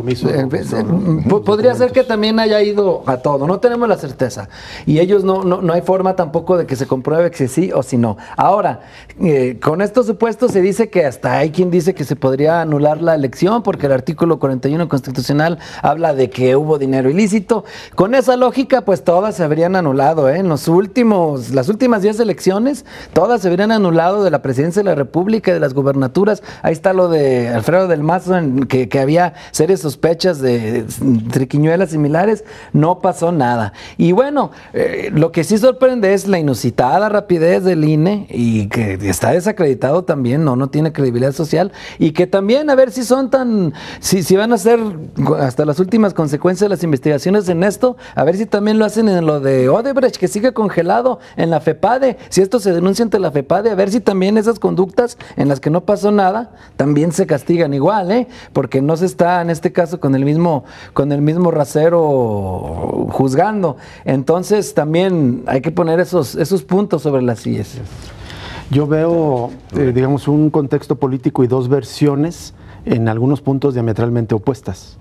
Podría ser que también haya ido a todo, no tenemos la certeza y ellos no hay forma tampoco de que se compruebe que sí o si no. Ahora, con estos supuestos se dice que hasta hay quien dice que se podría anular la elección porque el artículo 41 constitucional habla de que hubo dinero ilícito. Con esa lógica pues todas se habrían anulado, ¿eh? Las últimas 10 elecciones todas se habrían anulado, de la presidencia de la República y de las gubernaturas. Ahí está lo de Alfredo del Mazo, que había serias sospechas de triquiñuelas similares, no pasó nada. Y bueno, lo que sí sorprende es la inusitada rapidez del INE y que está desacreditado también, no tiene credibilidad social, y que también a ver si si van a ser hasta las últimas consecuencias de las investigaciones en esto, a ver si también lo hacen en lo de Odebrecht, que sigue congelado en la FEPADE, si esto se denuncia ante la FEPADE, a ver si también esas conductas en las que no pasó nada, también se castigan igual, porque no se está en este caso con el mismo rasero juzgando. Entonces también hay que poner esos puntos sobre las sillas. Yo veo, digamos, un contexto político y dos versiones en algunos puntos diametralmente opuestas.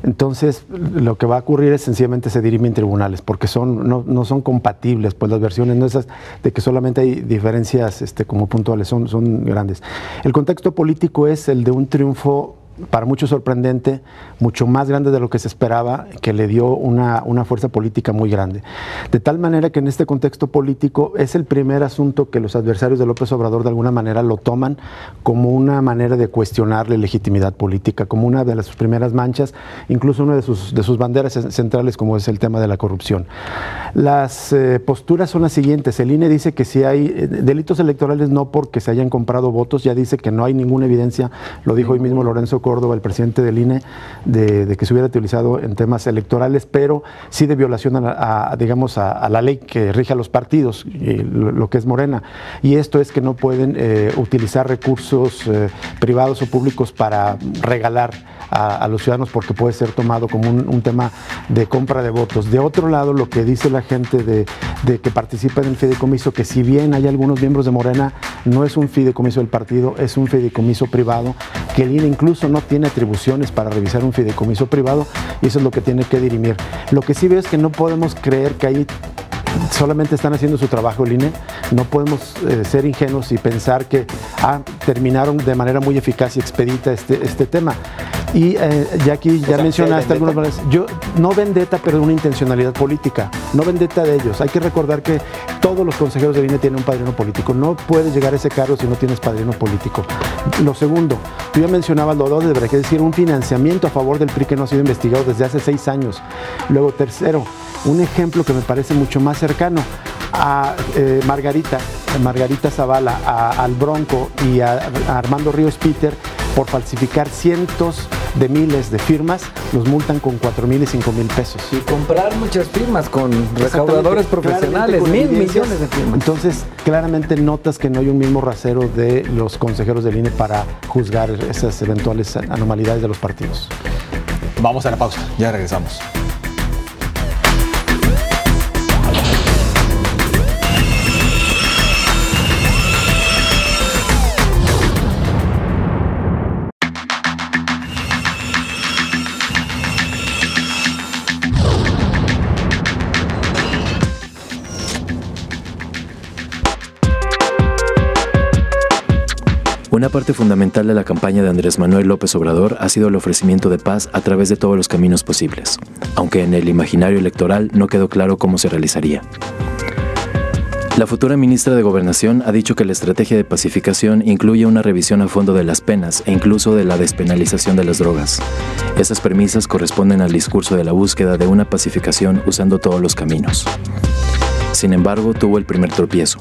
Entonces, lo que va a ocurrir es sencillamente se dirimen en tribunales, porque no son compatibles, pues las versiones no esas de que solamente hay diferencias como puntuales, son grandes. El contexto político es el de un triunfo para muchos sorprendente, mucho más grande de lo que se esperaba, que le dio una fuerza política muy grande. De tal manera que en este contexto político es el primer asunto que los adversarios de López Obrador de alguna manera lo toman como una manera de cuestionarle legitimidad política, como una de las primeras manchas, incluso una de sus banderas centrales, como es el tema de la corrupción. Las posturas son las siguientes. El INE dice que si hay delitos electorales, no porque se hayan comprado votos, ya dice que no hay ninguna evidencia, lo dijo hoy mismo Lorenzo Córdoba, el presidente del INE, de que se hubiera utilizado en temas electorales, pero sí de violación a la ley que rige a los partidos, lo que es Morena. Y esto es que no pueden utilizar recursos privados o públicos para regalar a los ciudadanos, porque puede ser tomado como un tema de compra de votos. De otro lado, lo que dice la gente de que participa en el fideicomiso, que si bien hay algunos miembros de Morena, no es un fideicomiso del partido, es un fideicomiso privado, que el INE incluso no tiene atribuciones para revisar un fideicomiso privado, y eso es lo que tiene que dirimir. Lo que sí veo es que no podemos creer que ahí solamente están haciendo su trabajo el INE. No podemos ser ingenuos y pensar que terminaron de manera muy eficaz y expedita este tema. Y ya mencionaste algunas veces, no vendetta, pero una intencionalidad política, no vendetta de ellos. Hay que recordar que todos los consejeros del INE tienen un padrino político. No puedes llegar a ese cargo si no tienes padrino político. Lo segundo, tú ya mencionabas lo de Odebrecht, es decir, un financiamiento a favor del PRI que no ha sido investigado desde hace 6 años. Luego, tercero, un ejemplo que me parece mucho más cercano a Margarita Zavala, al Bronco y a Armando Ríos Peter por falsificar cientos de miles de firmas, los multan con 4,000 y 5,000 pesos. Y comprar muchas firmas con recaudadores profesionales, 1,000 millones de firmas. Entonces, claramente notas que no hay un mismo rasero de los consejeros del INE para juzgar esas eventuales anomalidades de los partidos. Vamos a la pausa, ya regresamos. Una parte fundamental de la campaña de Andrés Manuel López Obrador ha sido el ofrecimiento de paz a través de todos los caminos posibles, aunque en el imaginario electoral no quedó claro cómo se realizaría. La futura ministra de Gobernación ha dicho que la estrategia de pacificación incluye una revisión a fondo de las penas e incluso de la despenalización de las drogas. Esas premisas corresponden al discurso de la búsqueda de una pacificación usando todos los caminos. Sin embargo, tuvo el primer tropiezo.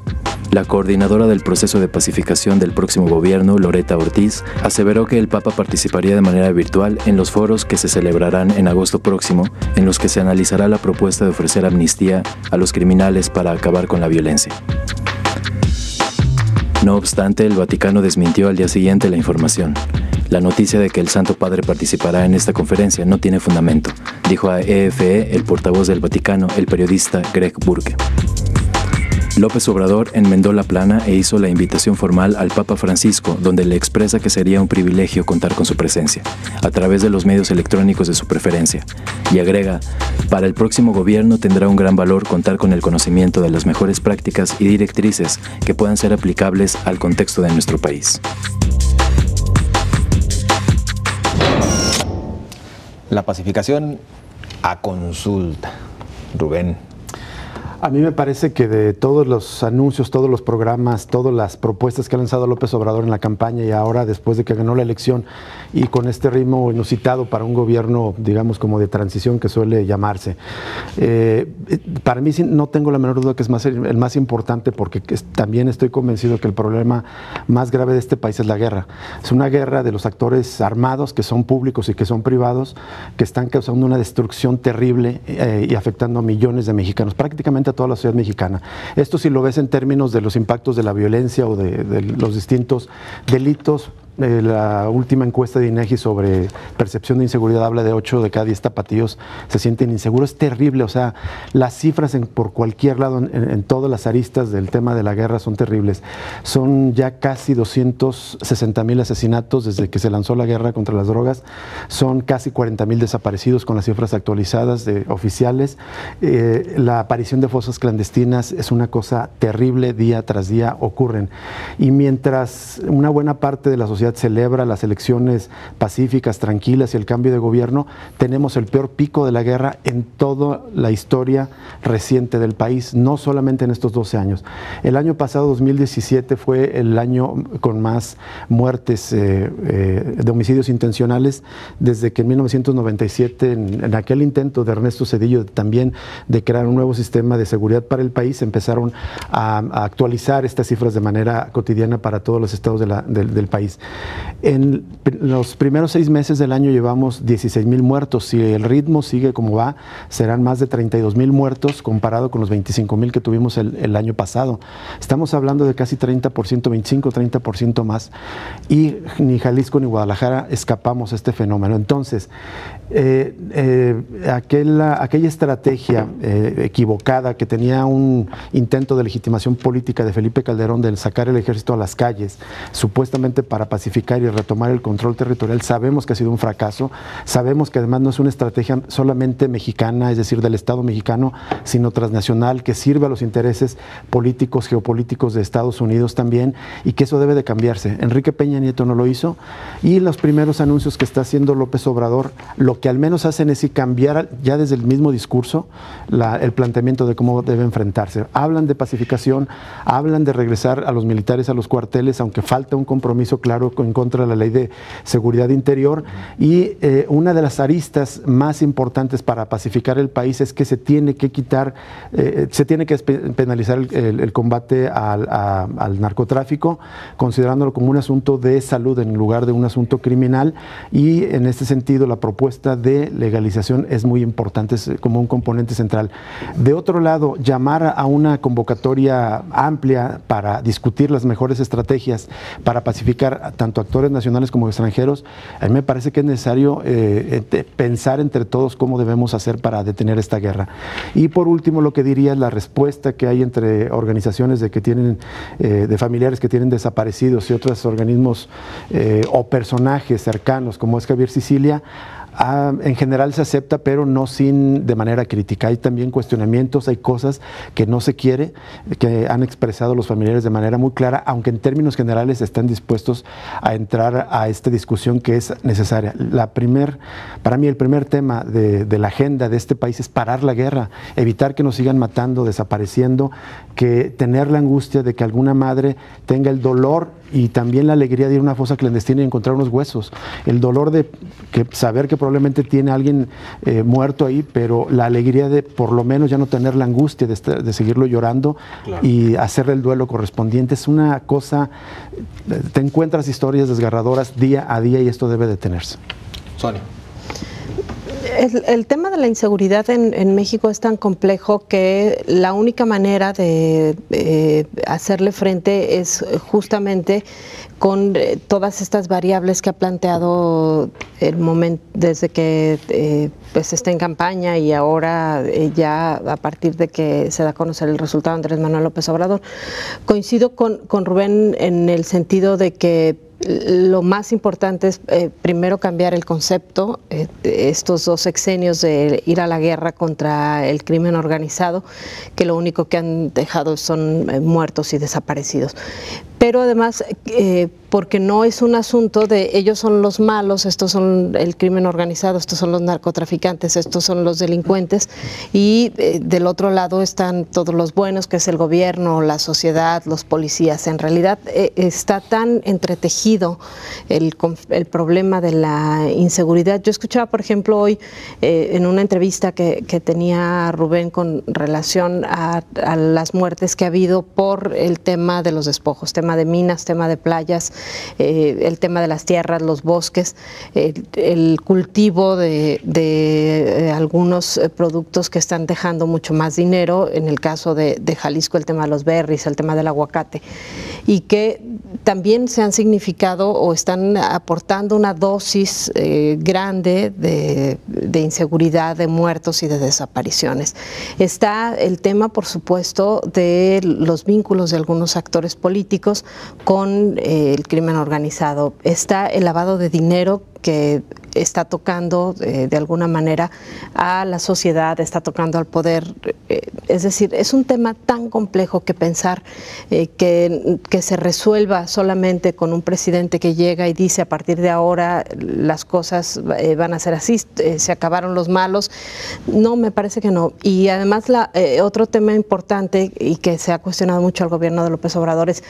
La coordinadora del proceso de pacificación del próximo gobierno, Loretta Ortiz, aseveró que el Papa participaría de manera virtual en los foros que se celebrarán en agosto próximo, en los que se analizará la propuesta de ofrecer amnistía a los criminales para acabar con la violencia. No obstante, el Vaticano desmintió al día siguiente la información. La noticia de que el Santo Padre participará en esta conferencia no tiene fundamento, dijo a EFE el portavoz del Vaticano, el periodista Greg Burke. López Obrador enmendó la plana e hizo la invitación formal al Papa Francisco, donde le expresa que sería un privilegio contar con su presencia, a través de los medios electrónicos de su preferencia, y agrega, para el próximo gobierno tendrá un gran valor contar con el conocimiento de las mejores prácticas y directrices que puedan ser aplicables al contexto de nuestro país. La pacificación a consulta. Rubén. A mí me parece que de todos los anuncios, todos los programas, todas las propuestas que ha lanzado López Obrador en la campaña y ahora después de que ganó la elección y con este ritmo inusitado para un gobierno, digamos, como de transición que suele llamarse, para mí no tengo la menor duda que es el más importante porque también estoy convencido que el problema más grave de este país es la guerra. Es una guerra de los actores armados que son públicos y que son privados, que están causando una destrucción terrible y afectando a millones de mexicanos, prácticamente a toda la sociedad mexicana. Esto si lo ves en términos de los impactos de la violencia o de los distintos delitos. La última encuesta de INEGI sobre percepción de inseguridad habla de 8 de cada 10 tapatíos se sienten inseguros. Es terrible, o sea, las cifras por cualquier lado, en todas las aristas del tema de la guerra son terribles. Son ya casi 260,000 asesinatos desde que se lanzó la guerra contra las drogas. Son casi 40,000 desaparecidos con las cifras actualizadas de oficiales. La aparición de fosas clandestinas es una cosa terrible, día tras día ocurren. Y mientras una buena parte de la sociedad celebra las elecciones pacíficas, tranquilas y el cambio de gobierno, tenemos el peor pico de la guerra en toda la historia reciente del país, no solamente en estos 12 años. El año pasado, 2017, fue el año con más muertes de homicidios intencionales desde que en 1997, en aquel intento de Ernesto Zedillo también de crear un nuevo sistema de seguridad para el país, empezaron a actualizar estas cifras de manera cotidiana para todos los estados del país. En los primeros 6 meses del año llevamos 16,000 muertos. Si el ritmo sigue como va, serán más de 32,000 muertos comparado con los 25,000 que tuvimos el año pasado. Estamos hablando de casi 30%, 25-30% más. Y ni Jalisco ni Guadalajara escapamos a este fenómeno. Entonces, aquella estrategia equivocada que tenía un intento de legitimación política de Felipe Calderón de sacar el ejército a las calles, supuestamente para pacificar pacificar y retomar el control territorial, sabemos que ha sido un fracaso, sabemos que además no es una estrategia solamente mexicana, es decir, del Estado mexicano, sino transnacional, que sirve a los intereses políticos, geopolíticos de Estados Unidos también, y que eso debe de cambiarse. Enrique Peña Nieto no lo hizo, y los primeros anuncios que está haciendo López Obrador, lo que al menos hacen es cambiar ya desde el mismo discurso el planteamiento de cómo debe enfrentarse. Hablan de pacificación, hablan de regresar a los militares a los cuarteles, aunque falta un compromiso claro en contra de la Ley de Seguridad Interior, y una de las aristas más importantes para pacificar el país es que se tiene que quitar, se tiene que penalizar el combate al narcotráfico, considerándolo como un asunto de salud en lugar de un asunto criminal, y en este sentido la propuesta de legalización es muy importante, es como un componente central. De otro lado, llamar a una convocatoria amplia para discutir las mejores estrategias para pacificar tanto actores nacionales como extranjeros, a mí me parece que es necesario pensar entre todos cómo debemos hacer para detener esta guerra. Y por último, lo que diría es la respuesta que hay entre organizaciones de familiares que tienen desaparecidos y otros organismos o personajes cercanos, como es Javier Sicilia. En general se acepta, pero no de manera crítica. Hay también cuestionamientos, hay cosas que no se quiere, que han expresado los familiares de manera muy clara, aunque en términos generales están dispuestos a entrar a esta discusión que es necesaria. Para mí el primer tema de la agenda de este país es parar la guerra, evitar que nos sigan matando, desapareciendo, que tener la angustia de que alguna madre tenga el dolor y también la alegría de ir a una fosa clandestina y encontrar unos huesos, el dolor de saber que probablemente tiene alguien muerto ahí, pero la alegría de por lo menos ya no tener la angustia de seguirlo llorando, claro, y hacerle el duelo correspondiente. Es una cosa, te encuentras historias desgarradoras día a día y esto debe detenerse. Sonia. El tema de la inseguridad en México es tan complejo que la única manera de hacerle frente es justamente con todas estas variables que ha planteado el momento desde que pues está en campaña y ahora ya a partir de que se da a conocer el resultado de Andrés Manuel López Obrador. Coincido con Rubén en el sentido de que lo más importante es primero cambiar el concepto, estos 2 sexenios de ir a la guerra contra el crimen organizado, que lo único que han dejado son muertos y desaparecidos. Pero además, porque no es un asunto de ellos son los malos, estos son el crimen organizado, estos son los narcotraficantes, estos son los delincuentes, y del otro lado están todos los buenos, que es el gobierno, la sociedad, los policías. En realidad está tan entretejido el problema de la inseguridad. Yo escuchaba, por ejemplo, hoy en una entrevista que tenía Rubén con relación a las muertes que ha habido por el tema de los despojos, tema de minas, tema de playas, el tema de las tierras, los bosques, el cultivo de algunos productos que están dejando mucho más dinero, en el caso de Jalisco el tema de los berries, el tema del aguacate, y que también se han significado o están aportando una dosis grande de inseguridad, de muertos y de desapariciones. Está el tema, por supuesto, de los vínculos de algunos actores políticos con el crimen organizado. Está el lavado de dinero que está tocando de alguna manera a la sociedad, está tocando al poder. Es decir, es un tema tan complejo que pensar que se resuelva solamente con un presidente que llega y dice a partir de ahora las cosas van a ser así, se acabaron los malos. No, me parece que no. Y además otro tema importante y que se ha cuestionado mucho al gobierno de López Obrador es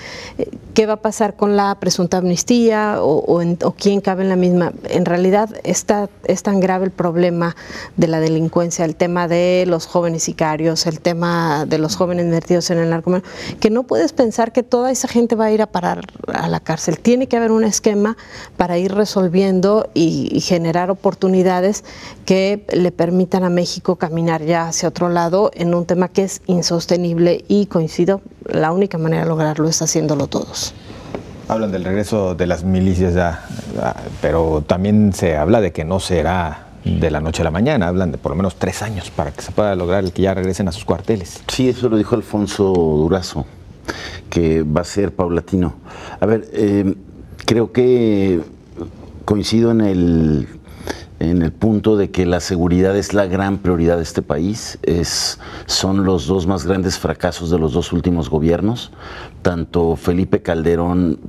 qué va a pasar con la presunta amnistía o quién cabe en la misma. En realidad es tan grave el problema de la delincuencia, el tema de los jóvenes sicarios, el tema de los jóvenes metidos en el narcotráfico, que no puedes pensar que toda esa gente va a ir a parar a la cárcel. Tiene que haber un esquema para ir resolviendo y generar oportunidades que le permitan a México caminar ya hacia otro lado en un tema que es insostenible, y coincido, la única manera de lograrlo es haciéndolo todos. Hablan del regreso de las milicias ya, pero también se habla de que no será de la noche a la mañana. Hablan de por lo menos 3 años para que se pueda lograr el que ya regresen a sus cuarteles. Sí, eso lo dijo Alfonso Durazo, que va a ser paulatino. A ver, creo que coincido en el punto de que la seguridad es la gran prioridad de este país. Son los dos más grandes fracasos de los dos últimos gobiernos. Tanto Felipe Calderón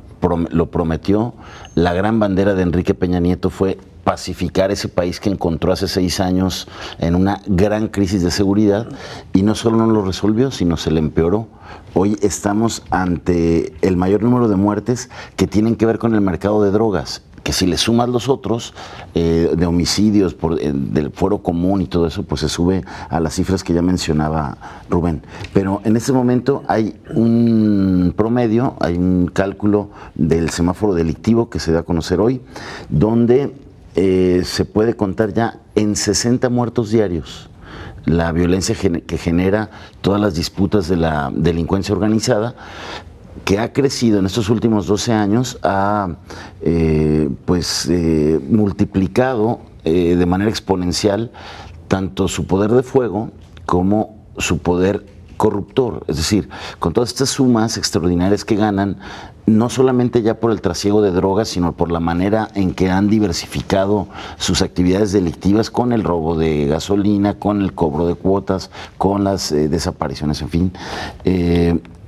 lo prometió, la gran bandera de Enrique Peña Nieto fue pacificar ese país que encontró hace 6 años en una gran crisis de seguridad, y no solo no lo resolvió, sino se le empeoró. Hoy estamos ante el mayor número de muertes que tienen que ver con el mercado de drogas, que si le sumas los otros de homicidios del fuero común y todo eso, pues se sube a las cifras que ya mencionaba Rubén. Pero en este momento hay un promedio, hay un cálculo del semáforo delictivo que se da a conocer hoy, donde se puede contar ya en 60 muertos diarios la violencia que genera todas las disputas de la delincuencia organizada, que ha crecido en estos últimos 12 años, ha multiplicado de manera exponencial tanto su poder de fuego como su poder corruptor. Es decir, con todas estas sumas extraordinarias que ganan, no solamente ya por el trasiego de drogas, sino por la manera en que han diversificado sus actividades delictivas, con el robo de gasolina, con el cobro de cuotas, con las desapariciones, en fin.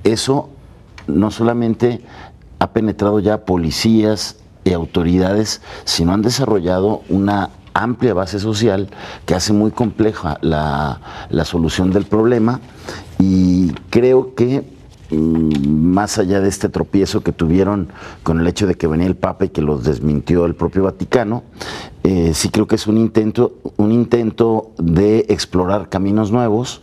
Eso no solamente ha penetrado ya policías y autoridades, sino han desarrollado una amplia base social que hace muy compleja la solución del problema. Y creo que más allá de este tropiezo que tuvieron con el hecho de que venía el Papa y que los desmintió el propio Vaticano, sí creo que es un intento de explorar caminos nuevos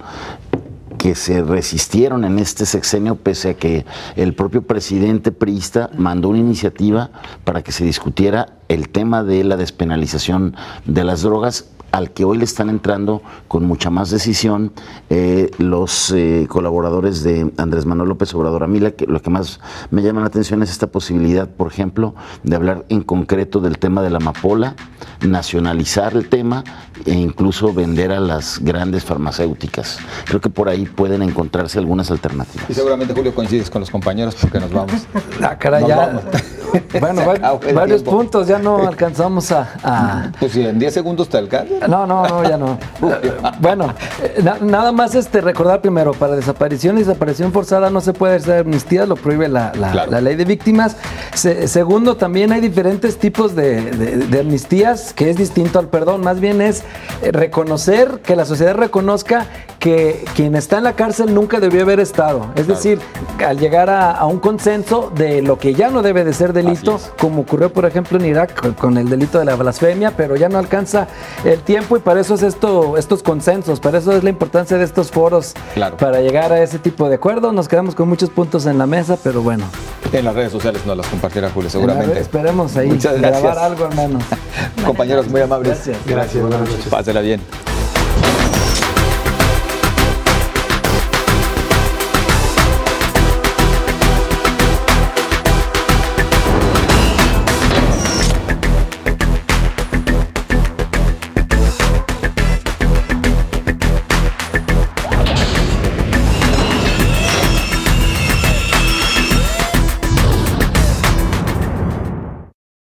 que se resistieron en este sexenio, pese a que el propio presidente priista mandó una iniciativa para que se discutiera el tema de la despenalización de las drogas, al que hoy le están entrando con mucha más decisión los colaboradores de Andrés Manuel López Obrador. A mí lo que más me llama la atención es esta posibilidad, por ejemplo, de hablar en concreto del tema de la amapola, nacionalizar el tema e incluso vender a las grandes farmacéuticas. Creo que por ahí pueden encontrarse algunas alternativas. Y seguramente, Julio, coincides con los compañeros porque nos vamos. Caray, ya. Bueno, varios puntos, ya no alcanzamos a... Pues si en 10 segundos te alcanza. No, ya no. Bueno, nada más recordar primero, para desaparición y desaparición forzada no se puede hacer amnistía, lo prohíbe la ley de víctimas. Segundo, también hay diferentes tipos de amnistías, que es distinto al perdón. Más bien es reconocer, que la sociedad reconozca que quien está en la cárcel nunca debió haber estado. Es decir, al llegar a un consenso de lo que ya no debe de ser delito, como ocurrió por ejemplo en Irak con el delito de la blasfemia, pero ya no alcanza el tiempo, y para eso es estos consensos, para eso es la importancia de estos foros, para llegar a ese tipo de acuerdos. Nos quedamos con muchos puntos en la mesa, pero bueno. En las redes sociales nos las compartirá Julio, seguramente. Esperemos ahí grabar algo al menos. Compañeros muy amables. Gracias, buenas noches. Pásela bien.